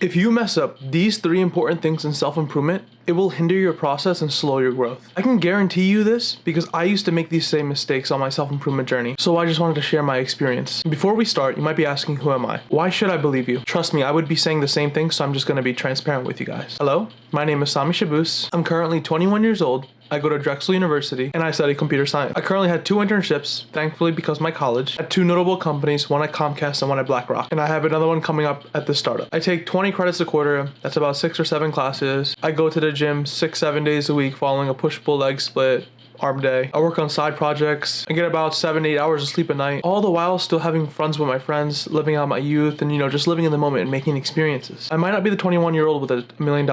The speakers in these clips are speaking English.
If you mess up these 3 important things in self-improvement, it will hinder your process and slow your growth. I can guarantee you this because I used to make these same mistakes on my self-improvement journey, so I just wanted to share my experience. Before we start, you might be asking, who am I? Why should I believe you? Trust me, I would be saying the same thing, so I'm just going to be transparent with you guys. Hello, my name is Samii Shabuse. I'm currently 21 years old. I go to Drexel University and I study computer science. I currently had 2 internships, thankfully because my college, at 2 notable companies, one at Comcast and one at BlackRock. And I have another one coming up at this startup. I take 20 credits a quarter, that's about 6 or 7 classes. I go to the gym 6-7 days a week following a push-pull leg split arm day. I work on side projects. I get about 7-8 hours of sleep a night, all the while still having friends with my friends, living out my youth, and just living in the moment and making experiences. I might not be the 21-year-old with $1 million,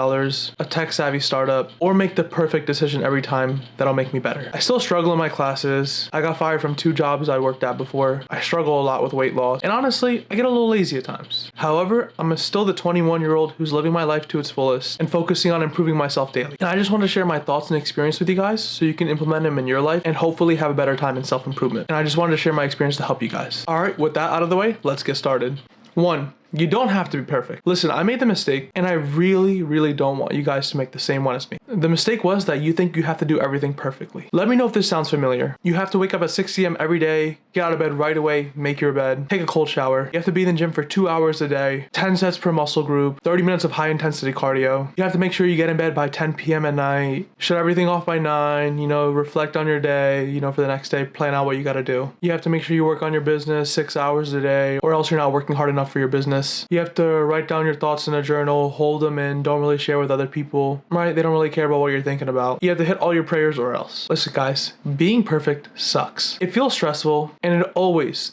a tech-savvy startup, or make the perfect decision every time that'll make me better. I still struggle in my classes. I got fired from 2 jobs I worked at before. I struggle a lot with weight loss, and honestly, I get a little lazy at times. However, I'm still the 21-year-old who's living my life to its fullest and focusing on improving myself daily. And I just want to share my thoughts and experience with you guys so you can implement them in your life and hopefully have a better time in self-improvement. And I just wanted to share my experience to help you guys. All right, with that out of the way, let's get started. 1. You don't have to be perfect. Listen, I made the mistake and I really don't want you guys to make the same one as me. The mistake was that you think you have to do everything perfectly. Let me know if this sounds familiar. You have to wake up at 6 a.m. every day, get out of bed right away, make your bed, take a cold shower. You have to be in the gym for 2 hours a day, 10 sets per muscle group, 30 minutes of high intensity cardio. You have to make sure you get in bed by 10 p.m. at night, shut everything off by 9, reflect on your day, for the next day, plan out what you gotta do. You have to make sure you work on your business 6 hours a day, or else you're not working hard enough for your business. You have to write down your thoughts in a journal, hold them in, don't really share with other people, right? They don't really care about what you're thinking about. You have to hit all your prayers or else. Listen guys, being perfect sucks. It feels stressful, and it always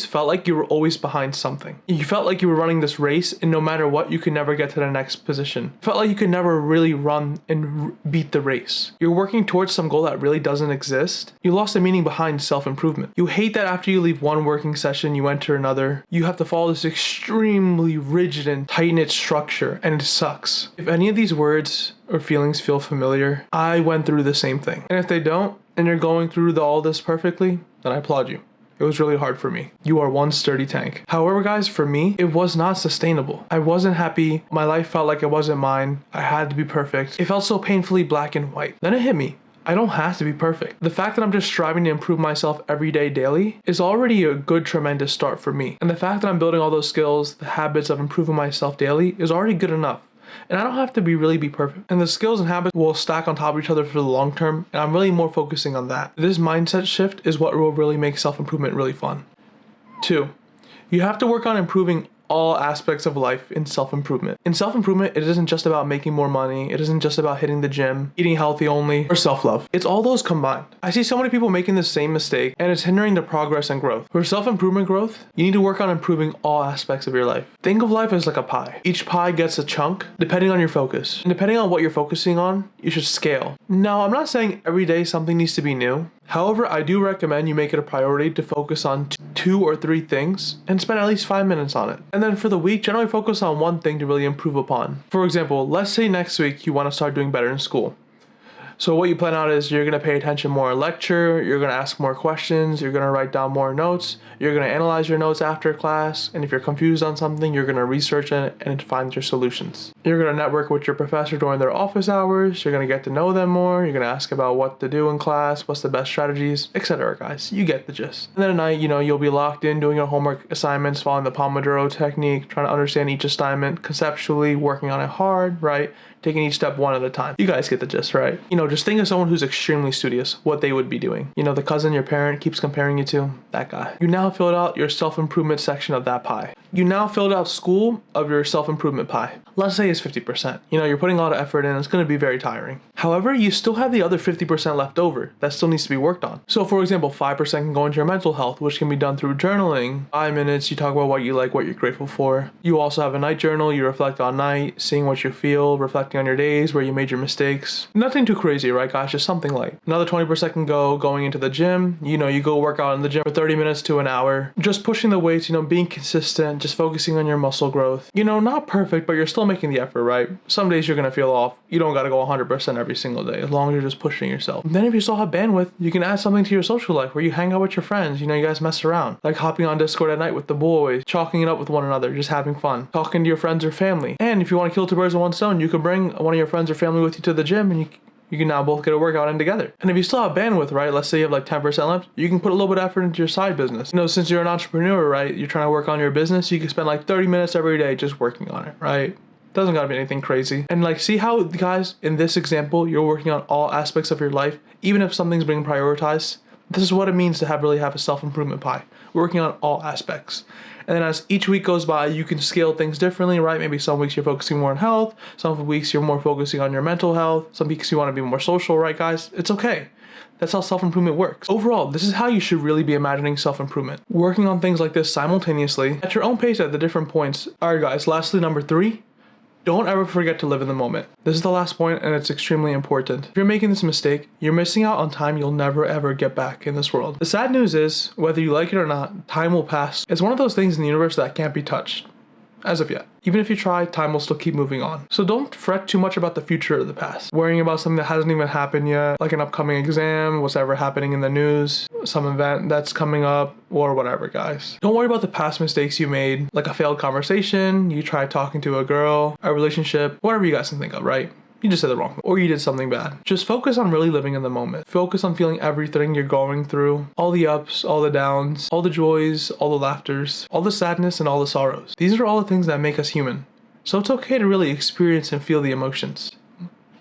felt like you were always behind something. You felt like you were running this race, and no matter what, you could never get to the next position. It felt like you could never really run and beat the race. You're working towards some goal that really doesn't exist. You lost the meaning behind self-improvement. You hate that after you leave one working session, you enter another. You have to follow this extremely rigid and tight-knit structure, and it sucks. If any of these words or feelings feel familiar, I went through the same thing. And if they don't, and you're going through all this perfectly, then I applaud you. It was really hard for me. You are one sturdy tank. However, guys, for me, it was not sustainable. I wasn't happy. My life felt like it wasn't mine. I had to be perfect. It felt so painfully black and white. Then it hit me. I don't have to be perfect. The fact that I'm just striving to improve myself every day daily is already a good, tremendous start for me. And the fact that I'm building all those skills, the habits of improving myself daily is already good enough. And I don't have to really be perfect. And the skills and habits will stack on top of each other for the long term. And I'm really more focusing on that. This mindset shift is what will really make self-improvement really fun. 2. You have to work on improving all aspects of life in self-improvement. In self-improvement, it isn't just about making more money. It isn't just about hitting the gym, eating healthy only, or self-love. It's all those combined. I see so many people making the same mistake, and it's hindering the progress and growth. For self-improvement growth, you need to work on improving all aspects of your life. Think of life as like a pie. Each pie gets a chunk depending on your focus. And depending on what you're focusing on, you should scale. Now, I'm not saying every day something needs to be new. However, I do recommend you make it a priority to focus on 2 or 3 things and spend at least 5 minutes on it. And then for the week, generally focus on one thing to really improve upon. For example, let's say next week you want to start doing better in school. So what you plan out is you're going to pay attention more in lecture, you're going to ask more questions, you're going to write down more notes, you're going to analyze your notes after class, and if you're confused on something, you're going to research it and find your solutions. You're going to network with your professor during their office hours, you're going to get to know them more, you're going to ask about what to do in class, what's the best strategies, etc. guys. You get the gist. And then at night, you'll be locked in doing your homework assignments, following the Pomodoro technique, trying to understand each assignment conceptually, working on it hard, right? Taking each step one at a time. You guys get the gist, right? Just think of someone who's extremely studious, what they would be doing. The cousin your parent keeps comparing you to, that guy. You now filled out your self-improvement section of that pie. You now filled out school of your self-improvement pie. Let's say it's 50%. You're putting a lot of effort in, it's gonna be very tiring. However, you still have the other 50% left over that still needs to be worked on. So for example, 5% can go into your mental health, which can be done through journaling. 5 minutes, you talk about what you like, what you're grateful for. You also have a night journal, you reflect on night, seeing what you feel, reflecting on your days, where you made your mistakes. Nothing too crazy, right guys? Just something light. Another 20% can go going into the gym. You go work out in the gym for 30 minutes to an hour. Just pushing the weights, being consistent, and just focusing on your muscle growth. You know, not perfect, but you're still making the effort, right? Some days you're gonna feel off. You don't gotta go 100% every single day, as long as you're just pushing yourself. Then if you still have bandwidth, you can add something to your social life where you hang out with your friends. You know, you guys mess around. Like hopping on Discord at night with the boys, chalking it up with one another, just having fun. Talking to your friends or family. And if you want to kill two birds with one stone, you can bring one of your friends or family with you to the gym, and you can now both get a workout in together. And if you still have bandwidth, right, let's say you have like 10% left, you can put a little bit of effort into your side business. You know, since you're an entrepreneur, right, you're trying to work on your business, you can spend like 30 minutes every day just working on it, right? Doesn't gotta be anything crazy. And like, see how, guys, in this example, you're working on all aspects of your life, even if something's being prioritized. This is what it means to really have a self-improvement pie. We're working on all aspects. And then as each week goes by, you can scale things differently, right? Maybe some weeks you're focusing more on health. Some weeks you're more focusing on your mental health. Some weeks you want to be more social, right, guys? It's okay. That's how self-improvement works. Overall, this is how you should really be imagining self-improvement. Working on things like this simultaneously at your own pace at the different points. All right, guys, lastly, number 3. Don't ever forget to live in the moment. This is the last point, and it's extremely important. If you're making this mistake, you're missing out on time you'll never ever get back in this world. The sad news is, whether you like it or not, time will pass. It's one of those things in the universe that can't be touched. As of yet. Even if you try, time will still keep moving on. So don't fret too much about the future or the past. Worrying about something that hasn't even happened yet, like an upcoming exam, what's ever happening in the news, some event that's coming up, or whatever, guys. Don't worry about the past mistakes you made, like a failed conversation, you tried talking to a girl, a relationship, whatever you guys can think of, right? You just said the wrong thing, or you did something bad. Just focus on really living in the moment. Focus on feeling everything you're going through, all the ups, all the downs, all the joys, all the laughters, all the sadness, and all the sorrows. These are all the things that make us human. So it's okay to really experience and feel the emotions.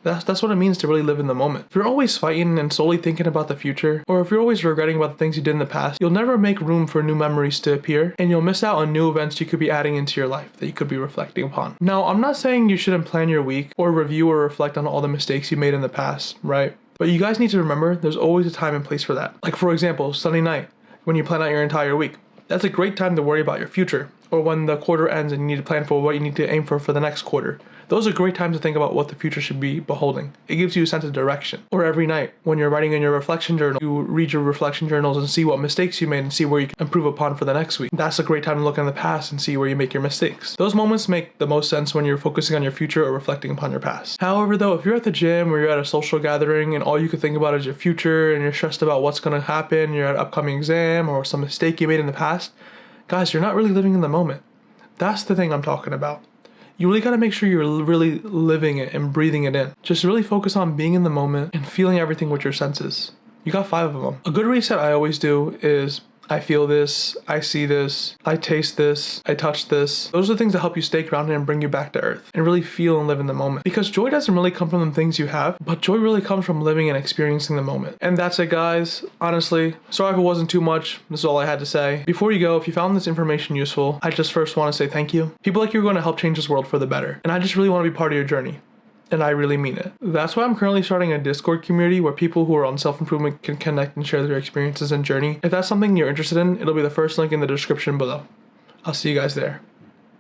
That's what it means to really live in the moment. If you're always fighting and solely thinking about the future, or if you're always regretting about the things you did in the past, you'll never make room for new memories to appear, and you'll miss out on new events you could be adding into your life that you could be reflecting upon. Now, I'm not saying you shouldn't plan your week or review or reflect on all the mistakes you made in the past, right? But you guys need to remember there's always a time and place for that. Like, for example, Sunday night, when you plan out your entire week. That's a great time to worry about your future, or when the quarter ends and you need to plan for what you need to aim for the next quarter. Those are great times to think about what the future should be beholding. It gives you a sense of direction. Or every night, when you're writing in your reflection journal, you read your reflection journals and see what mistakes you made and see where you can improve upon for the next week. That's a great time to look in the past and see where you make your mistakes. Those moments make the most sense when you're focusing on your future or reflecting upon your past. However, though, if you're at the gym or you're at a social gathering and all you can think about is your future and you're stressed about what's going to happen, you're at an upcoming exam or some mistake you made in the past, guys, you're not really living in the moment. That's the thing I'm talking about. You really gotta make sure you're really living it and breathing it in. Just really focus on being in the moment and feeling everything with your senses. You got 5 of them. A good reset I always do is I feel this, I see this, I taste this, I touch this. Those are the things that help you stay grounded and bring you back to earth and really feel and live in the moment. Because joy doesn't really come from the things you have, but joy really comes from living and experiencing the moment. And that's it, guys. Honestly, sorry if it wasn't too much. This is all I had to say. Before you go, if you found this information useful, I just first want to say thank you. People like you are going to help change this world for the better. And I just really want to be part of your journey. And I really mean it. That's why I'm currently starting a Discord community where people who are on self-improvement can connect and share their experiences and journey. If that's something you're interested in, it'll be the first link in the description below. I'll see you guys there.